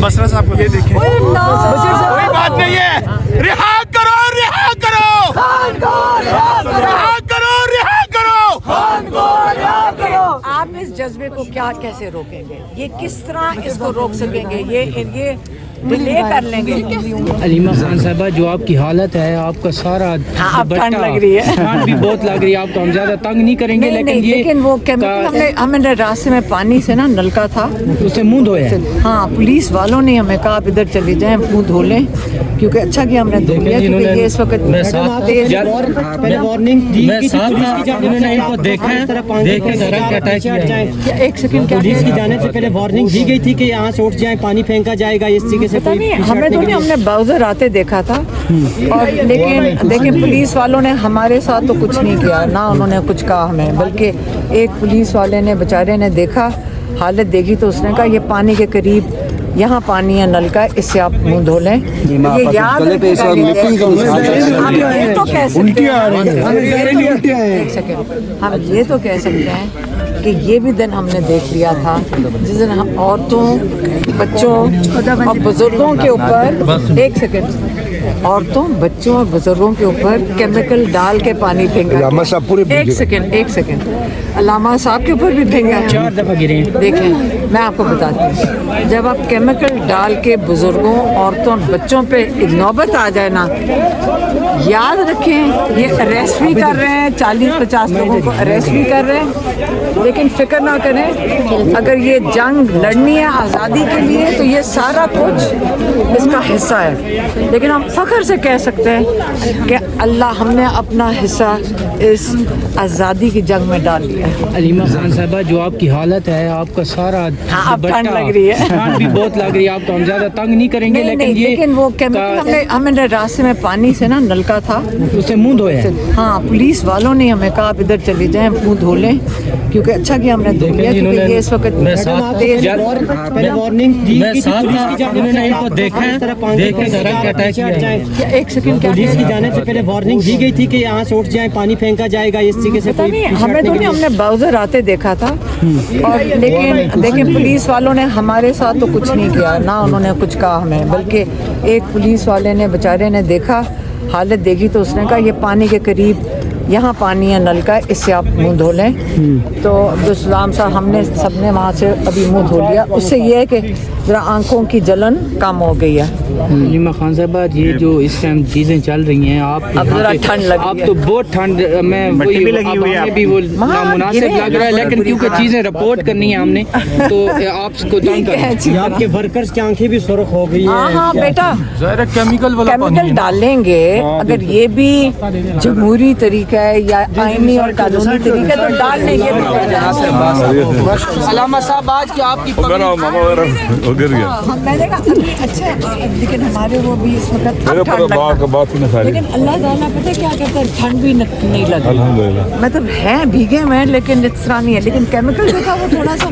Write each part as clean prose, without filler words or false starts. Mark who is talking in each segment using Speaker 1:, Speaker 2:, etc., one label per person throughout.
Speaker 1: बसरा साहब को ये देखें, कोई बात नहीं है, रिहा करो, रिहा करो, रिहा करो, रिहा करो।
Speaker 2: आप इस जज्बे को क्या कैसे रोकेंगे? ये किस तरह इसको रोक सकेंगे? ये डिले कर लेंगे।
Speaker 3: अलीमा खान साहबा, जो आपकी हालत है, आपका सारा
Speaker 2: अब ठंड लग रही है,
Speaker 3: ठंड भी बहुत लग रही है। आपको हम ज्यादा तंग नहीं करेंगे,
Speaker 2: लेकिन वो केमिकल हमने रास्ते में पानी से ना नलका था,
Speaker 3: उससे मुंह धोया।
Speaker 2: हाँ, पुलिस वालों ने हमें कहा आप इधर चले जाएं, मुंह धो लें, क्योंकि अच्छा किया हमने धो लिया, क्योंकि ये इस वक्त
Speaker 3: वार्निंग दी, उन्होंने इनको देखा है, देख के अटैक किया।
Speaker 2: एक सेकंड,
Speaker 3: पुलिस की जाने से पहले वार्निंग दी गई थी कि यहाँ से उठ जाए, पानी फेंका जाएगा, इस तरीके से
Speaker 2: पता नहीं, हमें तो नहीं, हमने बाउजर आते देखा था, और लेकिन पुलिस वालों ने हमारे साथ तो कुछ नहीं किया, ना उन्होंने कुछ कहा हमें, बल्कि एक पुलिस वाले ने बेचारे ने देखा, हालत देखी तो उसने कहा ये पानी के करीब यहाँ पानी है नल का, इससे आप मुंह धो लें। ये याद एक सेकेंड, हम ये तो कह सकते हैं कि ये भी दिन हमने देख लिया था जिस दिन हम औरतों, बच्चों और बुजुर्गों के ऊपर, एक सेकेंड, औरतों, बच्चों और बुजुर्गों के ऊपर केमिकल डाल के पानी फेंका। एक सेकेंड, अलामा साहब के ऊपर भी फेंका,
Speaker 3: 4 दफा गिरे।
Speaker 2: देखें, मैं आपको बताती हूँ, जब आप केमिकल डाल के बुजुर्गों, औरतों, बच्चों पे नौबत आ जाए ना, याद रखें ये अरेस्ट भी कर रहे हैं, 40-50 लोगों को अरेस्ट भी कर रहे हैं, लेकिन फिक्र ना करें, अगर ये जंग लड़नी है आज़ादी के लिए तो ये सारा कुछ इसका हिस्सा है। लेकिन हम फ़ख्र से कह सकते हैं कि अल्लाह, हमने अपना हिस्सा इस आज़ादी की जंग में डाल लिया है।
Speaker 3: अलीमा खान साहबा, जो आपकी हालत है, आपका सारा
Speaker 2: अब ठंड लग रही है,
Speaker 3: ठंड भी बहुत लग रही है। आपको हम ज्यादा तंग नहीं करेंगे,
Speaker 2: लेकिन वो केमिकल हमने रास्ते में पानी से ना नलका था,
Speaker 3: उससे मुंह धोया।
Speaker 2: हाँ, पुलिस वालों ने हमें कहा आप इधर चले जाएं, मुंह धो लें, क्योंकि अच्छा किया हमने धो लिया, क्योंकि ये इस वक्त
Speaker 3: वार्निंग दी, उन्होंने इनको देखा है, देख के अटैक किया।
Speaker 2: एक सेकंड,
Speaker 3: पुलिस की जाने से पहले वार्निंग दी गई थी कि यहाँ से उठ जाए, पानी फेंका जाएगा, इस तरीके से।
Speaker 2: पता नहीं, हमें तो नहीं, हमने बाउजर आते देखा था, और लेकिन पुलिस वालों ने हमारे साथ तो कुछ नहीं किया, ना उन्होंने कुछ कहा हमें, बल्कि एक पुलिस वाले ने बेचारे ने देखा, हालत देखी तो उसने कहा ये पानी के करीब यहाँ पानी है नल का, इससे आप मुंह धो लें। तो अब्दुलसलाम साहब, हमने सबने वहाँ से अभी मुंह धो लिया, उससे ये है कि ज़रा आंखों की जलन कम हो गई है।
Speaker 3: अलीमा खान साहबा, ये जो इस टाइम चीज़ें चल रही हैं, आप
Speaker 2: अब ज़रा ठंड लगी
Speaker 3: आप तो बहुत ठंड में
Speaker 1: मिट्टी भी लगी हुई है,
Speaker 3: भी वो नामुनासिब लग रहा है, लेकिन क्योंकि चीज़ें रिपोर्ट करनी है हमने, तो आपको तंग आपके वर्कर्स की आंखें भी सुर्ख हो गई हैं।
Speaker 2: हाँ बेटा, केमिकल डालेंगे, अगर ये भी जमहूरी तरीका है या आईनी और कानूनी तरीका तो डाल लेंगे।
Speaker 3: अलामा साहब, आज की आपकी
Speaker 2: मैंने कहा अच्छा, लेकिन हमारे वो भी इस वक्त लेकिन अल्लाह ताला पता क्या कहता है, ठंड भी नहीं लगी, मतलब है भीगे में, लेकिन इस तरह नहीं है। लेकिन केमिकल जो था वो थोड़ा सा,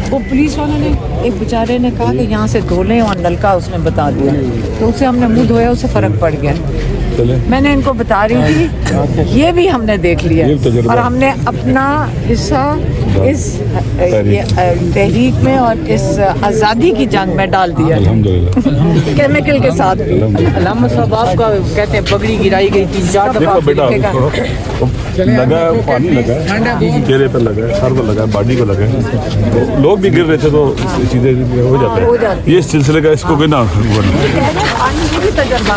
Speaker 2: वो पुलिस वालों ने, एक बेचारे ने कहा कि यहाँ से धो लें, और नलका उसने बता दिया, तो उससे हमने मुँह धोया, उससे फ़र्क पड़ गया। मैंने इनको बता रही थी, ये भी हमने देख लिया, और हमने अपना हिस्सा इस तहरीक में और इस आज़ादी की जंग में डाल दिया केमिकल के साथ।
Speaker 3: अलामा साहब, आपका कहते हैं पगड़ी गिराई गई 3-4 दफा,
Speaker 4: लगा, पानी लगा, चेहरे पर लगा, सर पर लगा, बॉडी को लगा, तो लोग भी गिर रहे थे, तो चीजें हो जाता है। ये सिलसिले का इसको ना
Speaker 2: तजर्बा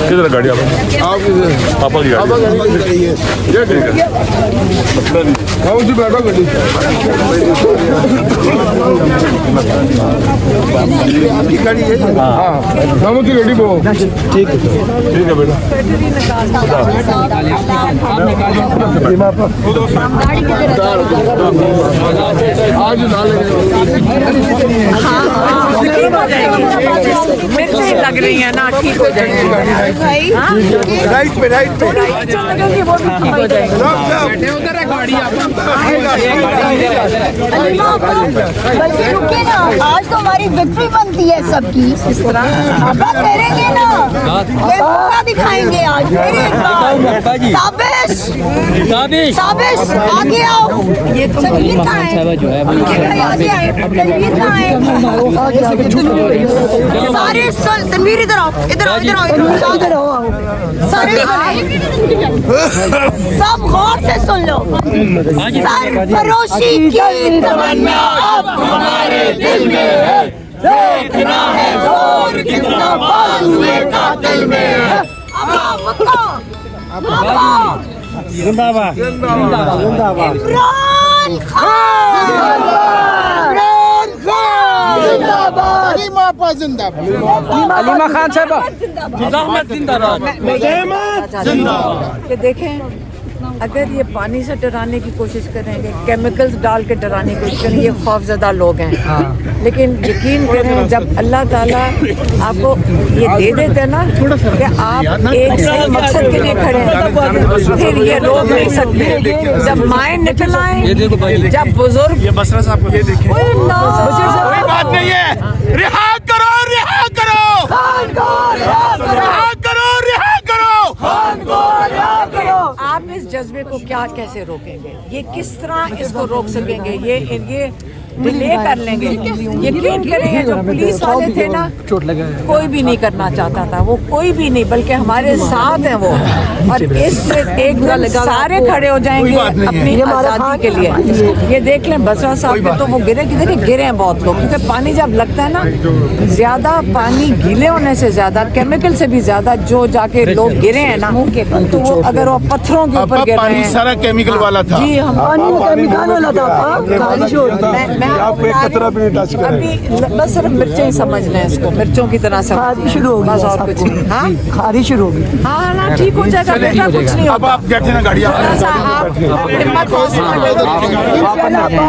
Speaker 4: किधर गाड़ी पापा की गाड़ी
Speaker 1: आपकी गाड़ी है? हाँ, की रेडी वो ठीक है बेटा। आज
Speaker 2: मिर्ची लग रही है ना, ठीक हो जाएगी।
Speaker 1: राइट पे
Speaker 2: वो भी ठीक हो जाएगी।
Speaker 5: रुकिए ना, आज तो हमारी विक्ट्री बन बनती है सबकी। अब करेंगे ना, ये मौका दिखाएंगे आज। मेरे साबिश साबिश आगे आओ। ये तो तनवीर कहाँ है?
Speaker 3: जो है वो
Speaker 5: आगे आए। तनवीर कहाँ है? सारे तनवीर इधर आओ, इधर आओ, इधर आओ, इधर आओ। सारे सब गौर से सुन लो। सरफरोशी की तमन्ना अब हमारे दिल में है। देखना है जोर कितना बाजुए कातिल में है। अब
Speaker 3: जिंदाबाद
Speaker 5: इमरान खान
Speaker 3: अलीमा खान साहब
Speaker 2: कि देखें, अगर ये पानी से डराने की कोशिश करेंगे, केमिकल्स डाल के डराने की कोशिश करेंगे, ये खौफजदा लोग हैं। लेकिन यकीन करें, जब अल्लाह ताला आपको ये दे देते हैं ना कि आप एक सही मकसद के लिए खड़े हैं, फिर ये रोक नहीं सकते। जब माएँ निकल आए, जब बुजुर्ग,
Speaker 1: ये बसरा साहब को ये देखिए,
Speaker 2: कोई
Speaker 1: कोई बात नहीं है। रिहा करो, रिहा करो, रिहा करो, रिहा करो।
Speaker 2: आप इस जज्बे को क्या कैसे रोकेंगे? ये किस तरह इसको रोक सकेंगे? ये डिले कर लेंगे। यकीन करेंगे, जो पुलिस वाले थे ना, कोई भी नहीं करना चाहता था, वो कोई भी नहीं, बल्कि हमारे साथ हैं वो। और इस एक सारे खड़े हो जाएंगे अपनी आज़ादी के लिए। ये देख लें, बसरा साहब पे तो वो गिरे कि देखिए गिरे हैं बहुत लोग, क्योंकि पानी जब लगता है ना, ज्यादा पानी गीले होने से ज्यादा, केमिकल से भी ज्यादा, जो जाके लोग गिरे हैं ना, तो वो अगर वो पत्थरों के ऊपर गिर रहे
Speaker 1: पानी
Speaker 2: हैं।
Speaker 1: सारा केमिकल वाला था।
Speaker 2: जी, हम
Speaker 4: आपको एक कतरा भी नहीं टच
Speaker 2: अभी बस सिर्फ मिर्चें ही समझ लें इसको, मिर्चों की तरह सब शुरू होगी, बस और कुछ नहीं। हाँ,
Speaker 3: खारिश शुरू होगी।
Speaker 2: हाँ ना, ठीक हो जाएगा बेटा, कुछ नहीं
Speaker 1: अब
Speaker 2: होगा।
Speaker 1: आप बैठे ना गाड़ी,
Speaker 2: थोड़ा सा आप हिम्मत हौसला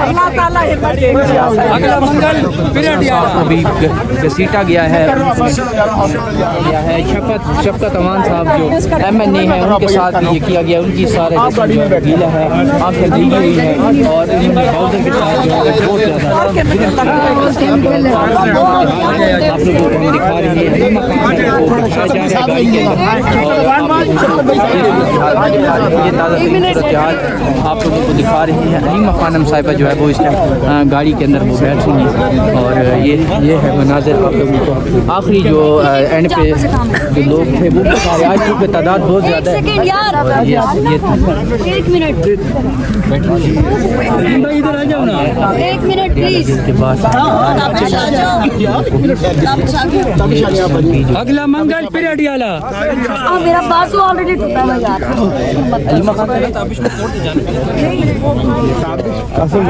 Speaker 2: अल्लाह ताला हिम्मत देगा।
Speaker 3: अगला मंगल अभी घसीटा गया है शफकत अमान साहब जो MNA है, उनके साथ ये किया गया, उनकी सारे गीला है, आंखें भीगी हुई है और इनकी बाउंडर के साथ जो है बहुत ज़्यादा आप लोगों को हम दिखा रहे हैं ये ताज़ा आप लोगों को दिखा रही हैं। अलीमा खानम साहिबा जो है वो इस टाइम गाड़ी के अंदर वो बैठी हैं और ये है मनाजिर आप लोगों को। आखिरी जो एंड पे जो लोग थे वो सारे आज की तादाद बहुत ज़्यादा है।
Speaker 5: एक मिनट
Speaker 3: इधर आ जाओ ना,
Speaker 5: 1 मिनट प्लीज।
Speaker 3: के बाद अगला मंगल पीरियड
Speaker 5: मेरा बासु ऑलरेडी टूटा हुआ यार।
Speaker 4: कासिम